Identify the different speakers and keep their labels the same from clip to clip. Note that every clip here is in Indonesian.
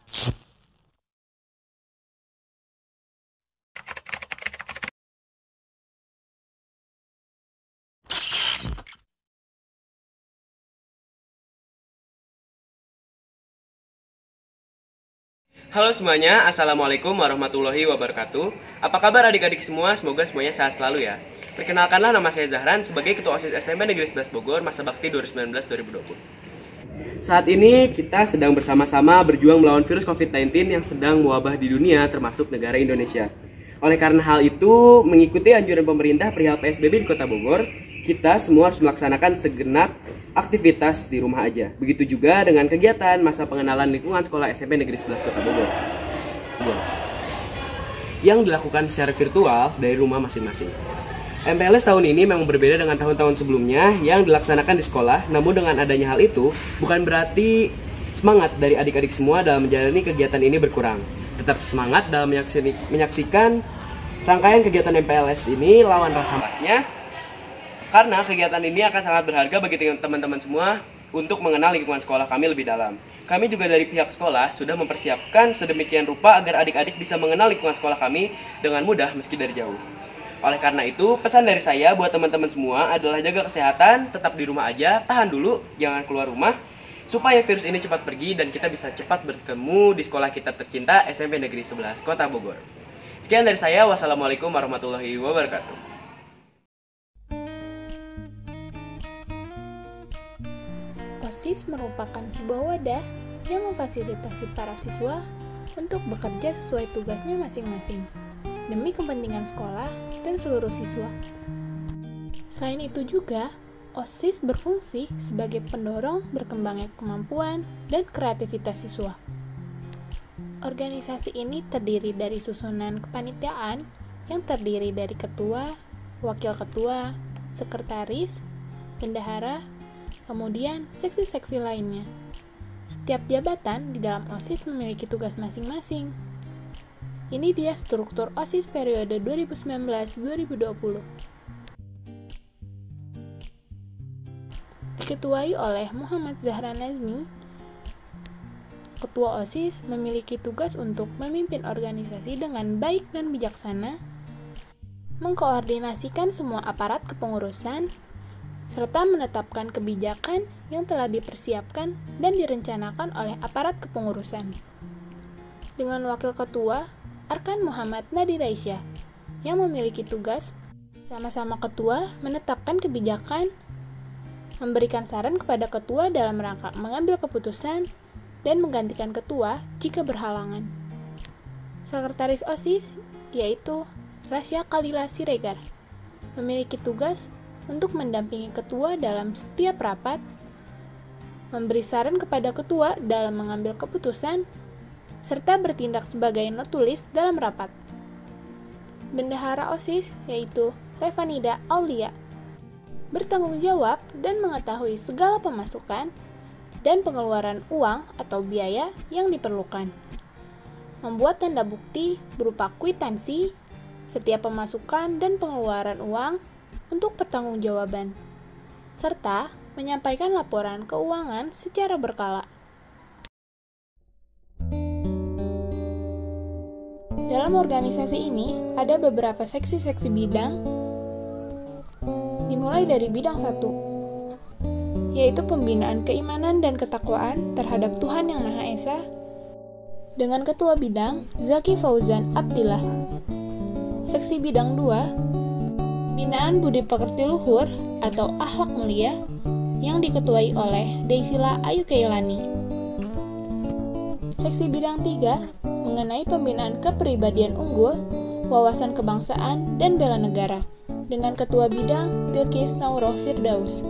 Speaker 1: Halo semuanya, Assalamualaikum warahmatullahi wabarakatuh. Apa kabar adik-adik semua? Semoga semuanya sehat selalu ya. Perkenalkanlah, nama saya Zahran sebagai Ketua OSIS SMP Negeri 11 Bogor masa bakti 2019-2020. Saat ini kita sedang bersama-sama berjuang melawan virus COVID-19 yang sedang mewabah di dunia termasuk negara Indonesia. Oleh karena hal itu, mengikuti anjuran pemerintah perihal PSBB di Kota Bogor, kita semua harus melaksanakan segenap aktivitas di rumah aja. Begitu juga dengan kegiatan masa pengenalan lingkungan sekolah SMP Negeri 11 Kota Bogor yang dilakukan secara virtual dari rumah masing-masing. MPLS tahun ini memang berbeda dengan tahun-tahun sebelumnya yang dilaksanakan di sekolah. Namun dengan adanya hal itu, bukan berarti semangat dari adik-adik semua dalam menjalani kegiatan ini berkurang. Tetap semangat dalam menyaksikan rangkaian kegiatan MPLS ini lawan rasa malasnya, karena kegiatan ini akan sangat berharga bagi teman-teman semua untuk mengenal lingkungan sekolah kami lebih dalam. Kami juga dari pihak sekolah sudah mempersiapkan sedemikian rupa agar adik-adik bisa mengenal lingkungan sekolah kami dengan mudah meski dari jauh. Oleh karena itu, pesan dari saya buat teman-teman semua adalah jaga kesehatan, tetap di rumah aja, tahan dulu, jangan keluar rumah, supaya virus ini cepat pergi dan kita bisa cepat bertemu di sekolah kita tercinta SMP Negeri 11 Kota Bogor. Sekian dari saya, wassalamualaikum warahmatullahi wabarakatuh.
Speaker 2: OSIS merupakan sebuah wadah yang memfasilitasi para siswa untuk bekerja sesuai tugasnya masing-masing demi kepentingan sekolah dan seluruh siswa. Selain itu juga, OSIS berfungsi sebagai pendorong berkembangnya kemampuan dan kreativitas siswa. Organisasi ini terdiri dari susunan kepanitiaan yang terdiri dari ketua, wakil ketua, sekretaris, bendahara, kemudian seksi-seksi lainnya. Setiap jabatan di dalam OSIS memiliki tugas masing-masing. Ini dia struktur OSIS periode 2019-2020. Diketuai oleh Muhammad Zahran Nazmi, Ketua OSIS memiliki tugas untuk memimpin organisasi dengan baik dan bijaksana, mengkoordinasikan semua aparat kepengurusan, serta menetapkan kebijakan yang telah dipersiapkan dan direncanakan oleh aparat kepengurusan. Dengan Wakil Ketua, Arkan Muhammad Nadir Aisyah, yang memiliki tugas sama-sama ketua menetapkan kebijakan, memberikan saran kepada ketua dalam rangka mengambil keputusan, dan menggantikan ketua jika berhalangan. Sekretaris OSIS, yaitu Rasya Kalila Siregar, memiliki tugas untuk mendampingi ketua dalam setiap rapat, memberi saran kepada ketua dalam mengambil keputusan, serta bertindak sebagai notulis dalam rapat. Bendahara OSIS, yaitu Revanida Aulia, bertanggung jawab dan mengetahui segala pemasukan dan pengeluaran uang atau biaya yang diperlukan. Membuat tanda bukti berupa kwitansi setiap pemasukan dan pengeluaran uang untuk pertanggungjawaban, serta menyampaikan laporan keuangan secara berkala. Dalam organisasi ini ada beberapa seksi-seksi bidang, dimulai dari bidang 1, yaitu pembinaan keimanan dan ketakwaan terhadap Tuhan Yang Maha Esa, dengan Ketua Bidang Zaki Fauzan Abdillah. Seksi bidang 2, binaan budi pekerti luhur atau akhlak mulia, yang diketuai oleh Deisila Ayu Keilani. Seksi bidang 3, mengenai pembinaan kepribadian unggul, wawasan kebangsaan, dan bela negara, dengan Ketua Bidang Bilqis Nauroh Firdaus.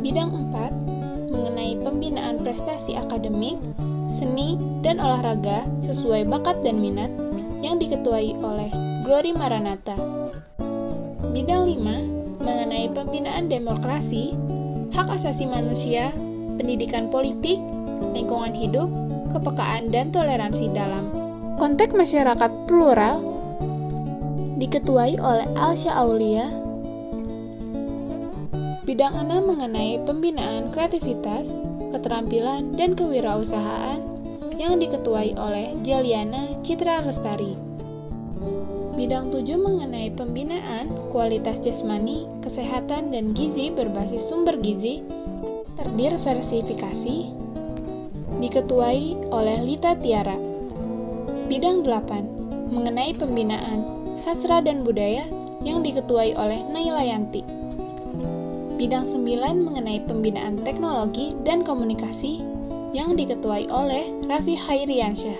Speaker 2: Bidang 4, mengenai pembinaan prestasi akademik, seni, dan olahraga sesuai bakat dan minat, yang diketuai oleh Glory Maranatha. Bidang 5, mengenai pembinaan demokrasi, hak asasi manusia, pendidikan politik, lingkungan hidup, kepekaan dan toleransi dalam konteks masyarakat plural, diketuai oleh Alsya Aulia. Bidang 6 mengenai pembinaan kreativitas, keterampilan, dan kewirausahaan, yang diketuai oleh Jaliana Citra Lestari. Bidang 7 mengenai pembinaan kualitas jasmani, kesehatan, dan gizi berbasis sumber gizi terdiversifikasi diketuai oleh Lita Tiara. Bidang 8 mengenai pembinaan sastra dan budaya yang diketuai oleh Naila Yanti. Bidang 9 mengenai pembinaan teknologi dan komunikasi yang diketuai oleh Raffi Hairiansyah.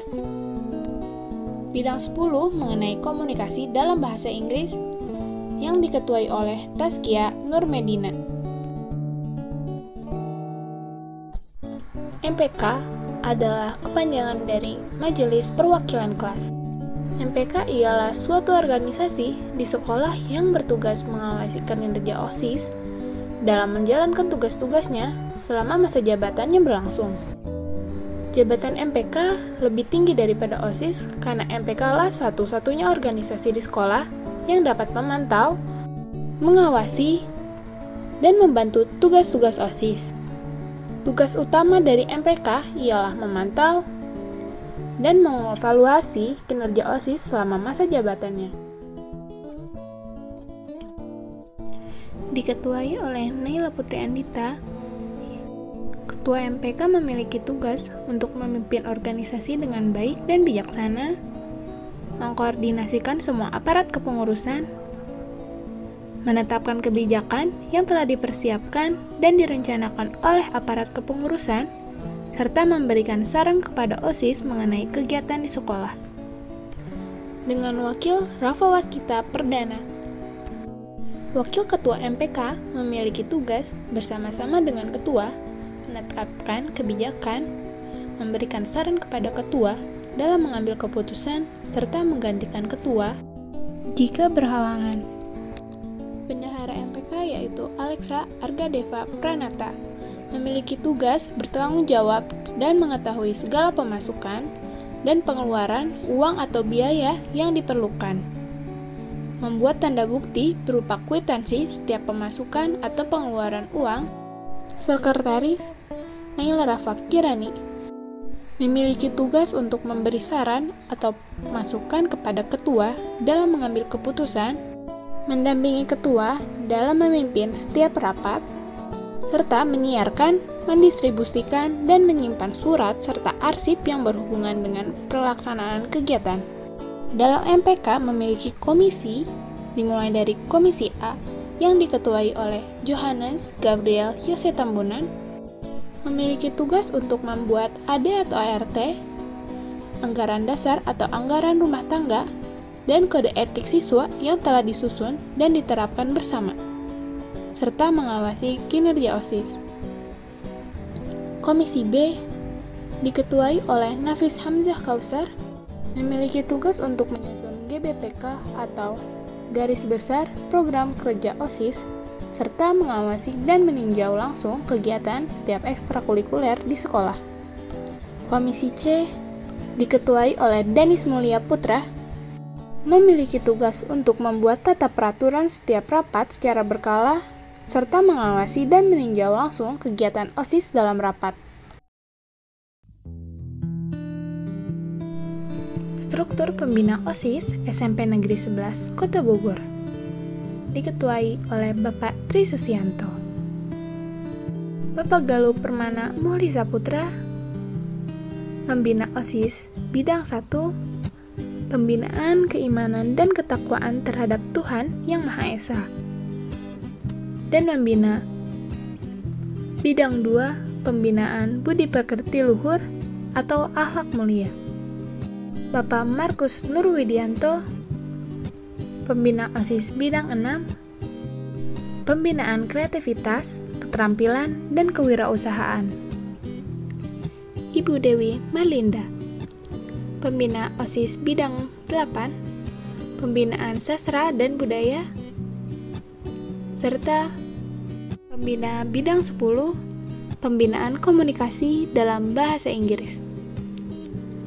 Speaker 2: Bidang 10 mengenai komunikasi dalam bahasa Inggris yang diketuai oleh Taskia Nur Medina. MPK adalah kepanjangan dari Majelis Perwakilan Kelas. MPK ialah suatu organisasi di sekolah yang bertugas mengawasi kinerja OSIS dalam menjalankan tugas-tugasnya selama masa jabatannya berlangsung. Jabatan MPK lebih tinggi daripada OSIS karena MPK lah satu-satunya organisasi di sekolah yang dapat memantau, mengawasi, dan membantu tugas-tugas OSIS. Tugas utama dari MPK ialah memantau dan mengevaluasi kinerja OSIS selama masa jabatannya. Diketuai oleh Naila Putri Andita, Ketua MPK memiliki tugas untuk memimpin organisasi dengan baik dan bijaksana, mengkoordinasikan semua aparat kepengurusan, menetapkan kebijakan yang telah dipersiapkan dan direncanakan oleh aparat kepengurusan, serta memberikan saran kepada OSIS mengenai kegiatan di sekolah. Dengan Wakil Rafa Waskita Perdana. Wakil Ketua MPK memiliki tugas bersama-sama dengan Ketua menetapkan kebijakan, memberikan saran kepada Ketua dalam mengambil keputusan, serta menggantikan Ketua jika berhalangan. Bendahara MPK yaitu Alexa Argadeva Pranata memiliki tugas bertanggung jawab dan mengetahui segala pemasukan dan pengeluaran uang atau biaya yang diperlukan. Membuat tanda bukti berupa kwitansi setiap pemasukan atau pengeluaran uang. Sekretaris Naila Rafa Kirani memiliki tugas untuk memberi saran atau masukan kepada ketua dalam mengambil keputusan, mendampingi ketua dalam memimpin setiap rapat, serta menyiarkan, mendistribusikan, dan menyimpan surat serta arsip yang berhubungan dengan pelaksanaan kegiatan. Dalam MPK memiliki komisi, dimulai dari Komisi A yang diketuai oleh Johannes Gabriel Yose Tambunan, memiliki tugas untuk membuat AD atau ART, anggaran dasar atau anggaran rumah tangga, dan kode etik siswa yang telah disusun dan diterapkan bersama, serta mengawasi kinerja OSIS. Komisi B, diketuai oleh Nafis Hamzah Kausar, memiliki tugas untuk menyusun GBPK atau Garis Besar Program Kerja OSIS, serta mengawasi dan meninjau langsung kegiatan setiap ekstrakurikuler di sekolah. Komisi C, diketuai oleh Danis Mulia Putra, memiliki tugas untuk membuat tata peraturan setiap rapat secara berkala, serta mengawasi dan meninjau langsung kegiatan OSIS dalam rapat. Struktur pembina OSIS SMP Negeri 11 Kota Bogor diketuai oleh Bapak Tri Susianto. Bapak Galuh Permana Muhlisa Putra membina OSIS bidang 1 Pembinaan Keimanan dan Ketakwaan terhadap Tuhan Yang Maha Esa, dan membina bidang 2 Pembinaan Budi Pekerti Luhur atau Akhlak Mulia. Bapak Markus Nurwidianto, pembina OSIS bidang 6, Pembinaan Kreativitas, Keterampilan, dan Kewirausahaan. Ibu Dewi Marlinda, pembina OSIS bidang 8, Pembinaan Sastra dan Budaya, serta pembina bidang 10, Pembinaan Komunikasi dalam Bahasa Inggris.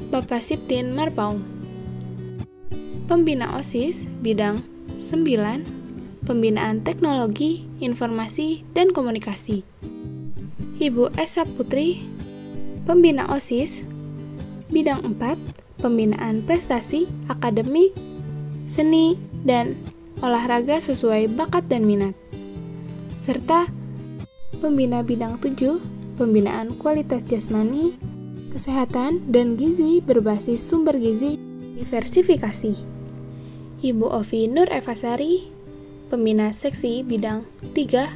Speaker 2: Bapak Siptin Marpaung, pembina OSIS bidang 9, Pembinaan Teknologi, Informasi, dan Komunikasi. Ibu Esa Putri, pembina OSIS Bidang 4, pembinaan prestasi, akademik, seni, dan olahraga sesuai bakat dan minat. Serta pembina bidang 7, pembinaan kualitas jasmani, kesehatan, dan gizi berbasis sumber gizi diversifikasi. Ibu Ovi Nur Evasari, pembina seksi bidang 3,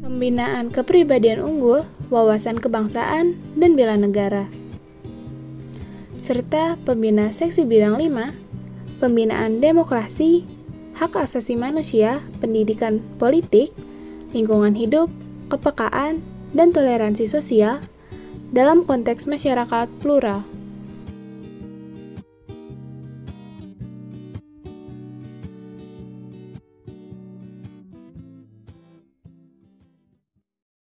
Speaker 2: pembinaan kepribadian unggul, wawasan kebangsaan, dan bela negara. Serta pembina seksi bidang 5, pembinaan demokrasi, hak asasi manusia, pendidikan politik, lingkungan hidup, kepekaan, dan toleransi sosial dalam konteks masyarakat plural.